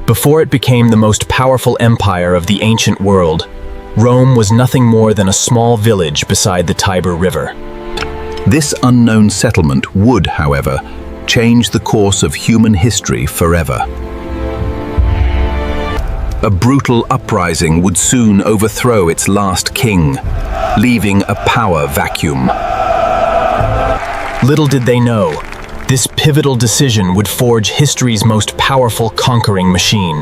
Before it became the most powerful empire of the ancient world, Rome was nothing more than a small village beside the Tiber River. This unknown settlement would, however, change the course of human history forever. A brutal uprising would soon overthrow its last king, leaving a power vacuum. Little did they know, this pivotal decision would forge history's most powerful conquering machine.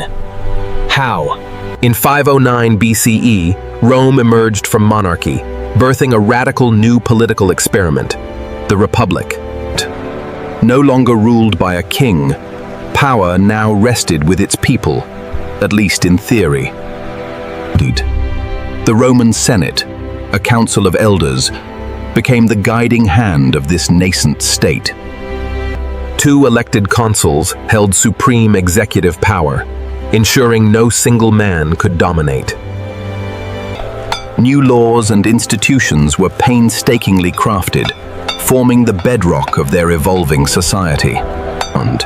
How? In 509 BCE, Rome emerged from monarchy, birthing a radical new political experiment, the Republic. No longer ruled by a king, power now rested with its people, at least in theory. The Roman Senate, a council of elders, became the guiding hand of this nascent state. 2 elected consuls held supreme executive power, ensuring no single man could dominate. New laws and institutions were painstakingly crafted, forming the bedrock of their evolving society. And,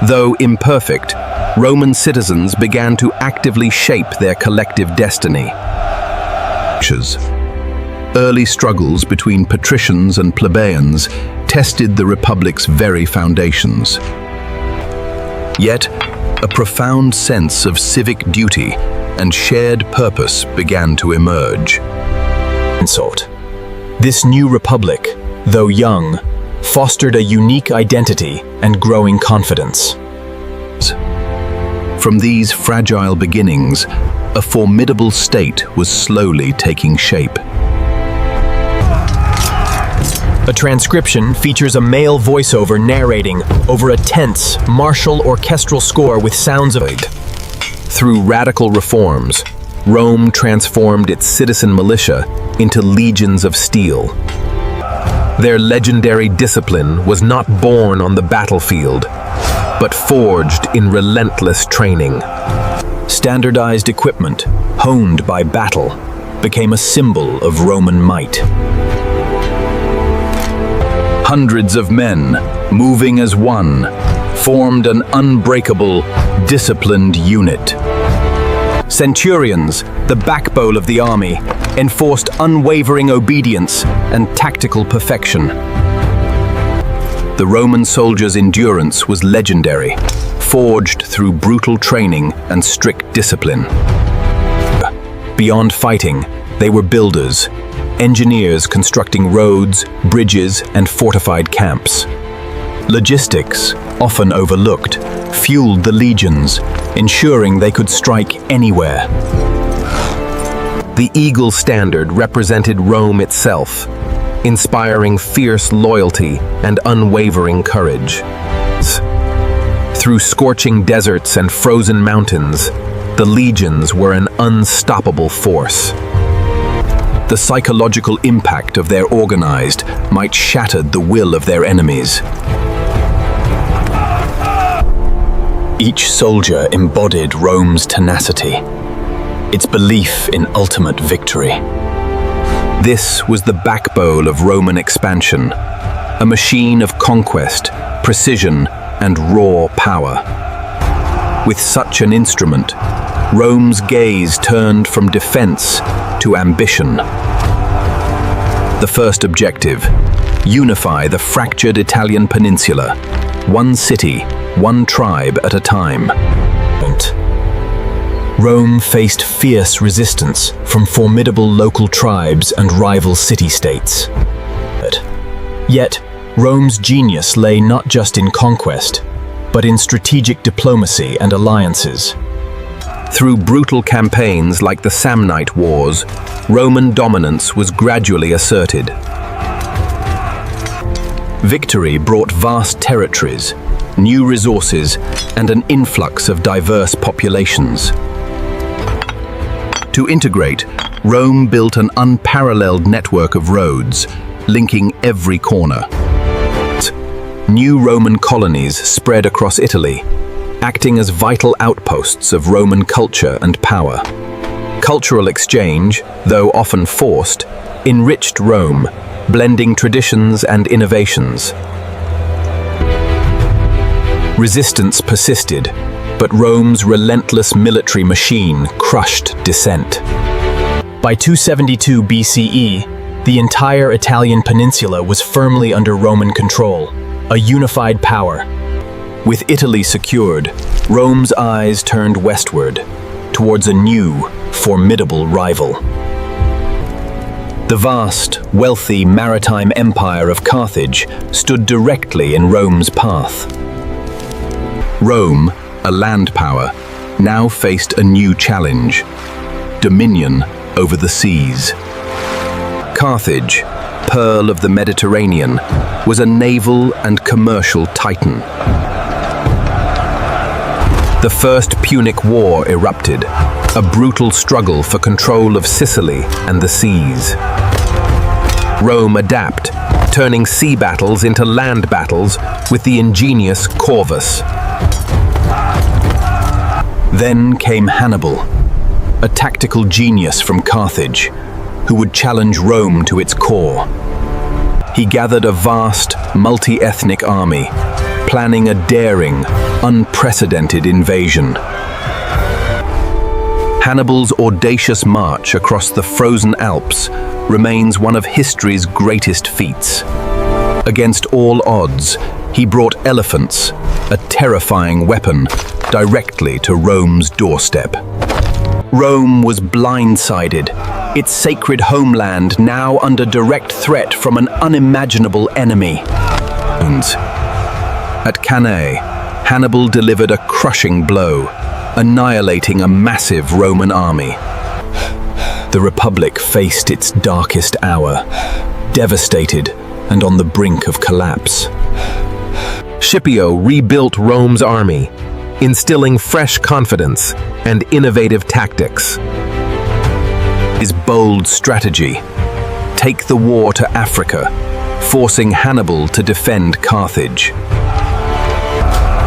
though imperfect, Roman citizens began to actively shape their collective destiny. Early struggles between patricians and plebeians tested the Republic's very foundations. Yet, a profound sense of civic duty and shared purpose began to emerge. This new republic, though young, fostered a unique identity and growing confidence. From these fragile beginnings, a formidable state was slowly taking shape. A transcription features a male voiceover narrating over a tense, martial orchestral score with sounds of it. Through radical reforms, Rome transformed its citizen militia into legions of steel. Their legendary discipline was not born on the battlefield, but forged in relentless training. Standardized equipment, honed by battle, became a symbol of Roman might. Hundreds of men, moving as one, formed an unbreakable, disciplined unit. Centurions, the backbone of the army, enforced unwavering obedience and tactical perfection. The Roman soldiers' endurance was legendary, forged through brutal training and strict discipline. Beyond fighting, they were builders, engineers constructing roads, bridges, and fortified camps. Logistics, often overlooked, fueled the legions, ensuring they could strike anywhere. The eagle standard represented Rome itself, inspiring fierce loyalty and unwavering courage. Through scorching deserts and frozen mountains, the legions were an unstoppable force. The psychological impact of their organized might shatter the will of their enemies. Each soldier embodied Rome's tenacity, its belief in ultimate victory. This was the backbone of Roman expansion, a machine of conquest, precision, and raw power. With such an instrument, Rome's gaze turned from defense to ambition. The first objective: unify the fractured Italian Peninsula, one city, one tribe at a time. Rome faced fierce resistance from formidable local tribes and rival city-states. Yet, Rome's genius lay not just in conquest, but in strategic diplomacy and alliances. Through brutal campaigns like the Samnite Wars, Roman dominance was gradually asserted. Victory brought vast territories, new resources, and an influx of diverse populations. To integrate, Rome built an unparalleled network of roads, linking every corner. New Roman colonies spread across Italy, acting as vital outposts of Roman culture and power. Cultural exchange, though often forced, enriched Rome, blending traditions and innovations. Resistance persisted, but Rome's relentless military machine crushed dissent. By 272 BCE, the entire Italian peninsula was firmly under Roman control, a unified power. With Italy secured, Rome's eyes turned westward, towards a new, formidable rival. The vast, wealthy maritime empire of Carthage stood directly in Rome's path. Rome, a land power, now faced a new challenge: dominion over the seas. Carthage, pearl of the Mediterranean, was a naval and commercial titan. The First Punic War erupted, a brutal struggle for control of Sicily and the seas. Rome adapted, turning sea battles into land battles with the ingenious Corvus. Then came Hannibal, a tactical genius from Carthage, who would challenge Rome to its core. He gathered a vast, multi-ethnic army, planning a daring, unprecedented invasion. Hannibal's audacious march across the frozen Alps remains one of history's greatest feats. Against all odds, he brought elephants, a terrifying weapon, directly to Rome's doorstep. Rome was blindsided, its sacred homeland now under direct threat from an unimaginable enemy. At Cannae, Hannibal delivered a crushing blow, annihilating a massive Roman army. The Republic faced its darkest hour, devastated and on the brink of collapse. Scipio rebuilt Rome's army, instilling fresh confidence and innovative tactics. His bold strategy: take the war to Africa, forcing Hannibal to defend Carthage.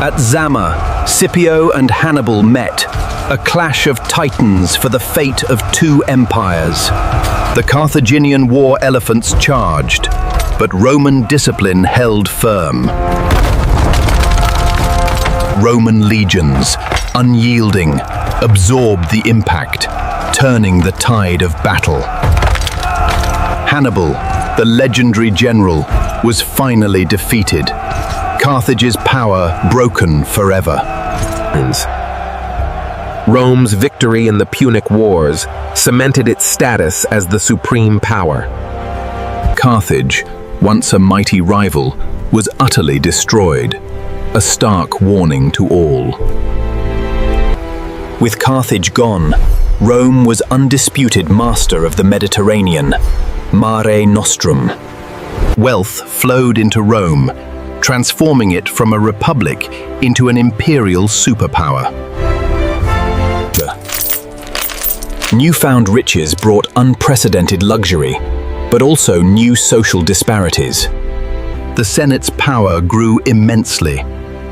At Zama, Scipio and Hannibal met, a clash of titans for the fate of two empires. The Carthaginian war elephants charged, but Roman discipline held firm. Roman legions, unyielding, absorbed the impact, turning the tide of battle. Hannibal, the legendary general, was finally defeated, Carthage's power broken forever. Rome's victory in the Punic Wars cemented its status as the supreme power. Carthage, once a mighty rival, was utterly destroyed, a stark warning to all. With Carthage gone, Rome was undisputed master of the Mediterranean, Mare Nostrum. Wealth flowed into Rome, transforming it from a republic into an imperial superpower. Newfound riches brought unprecedented luxury, but also new social disparities. The Senate's power grew immensely,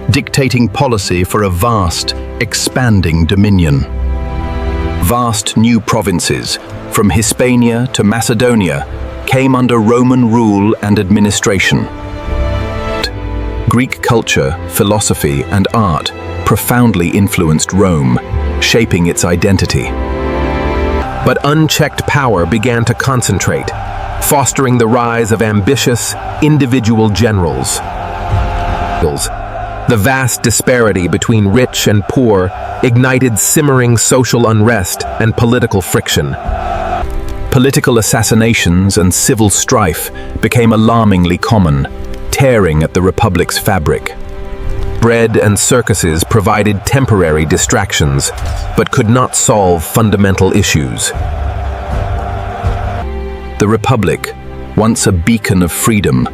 dictating policy for a vast, expanding dominion. Vast new provinces, from Hispania to Macedonia, came under Roman rule and administration. Greek culture, philosophy, and art profoundly influenced Rome, shaping its identity. But unchecked power began to concentrate, fostering the rise of ambitious, individual generals. The vast disparity between rich and poor ignited simmering social unrest and political friction. Political assassinations and civil strife became alarmingly common, tearing at the Republic's fabric. Bread and circuses provided temporary distractions, but could not solve fundamental issues. The Republic, once a beacon of freedom,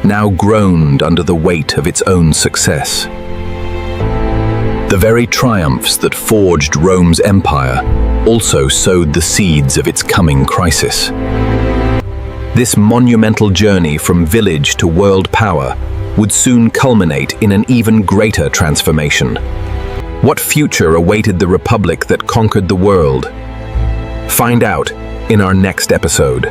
now groaned under the weight of its own success. The very triumphs that forged Rome's empire also sowed the seeds of its coming crisis. This monumental journey from village to world power would soon culminate in an even greater transformation. What future awaited the Republic that conquered the world? Find out in our next episode.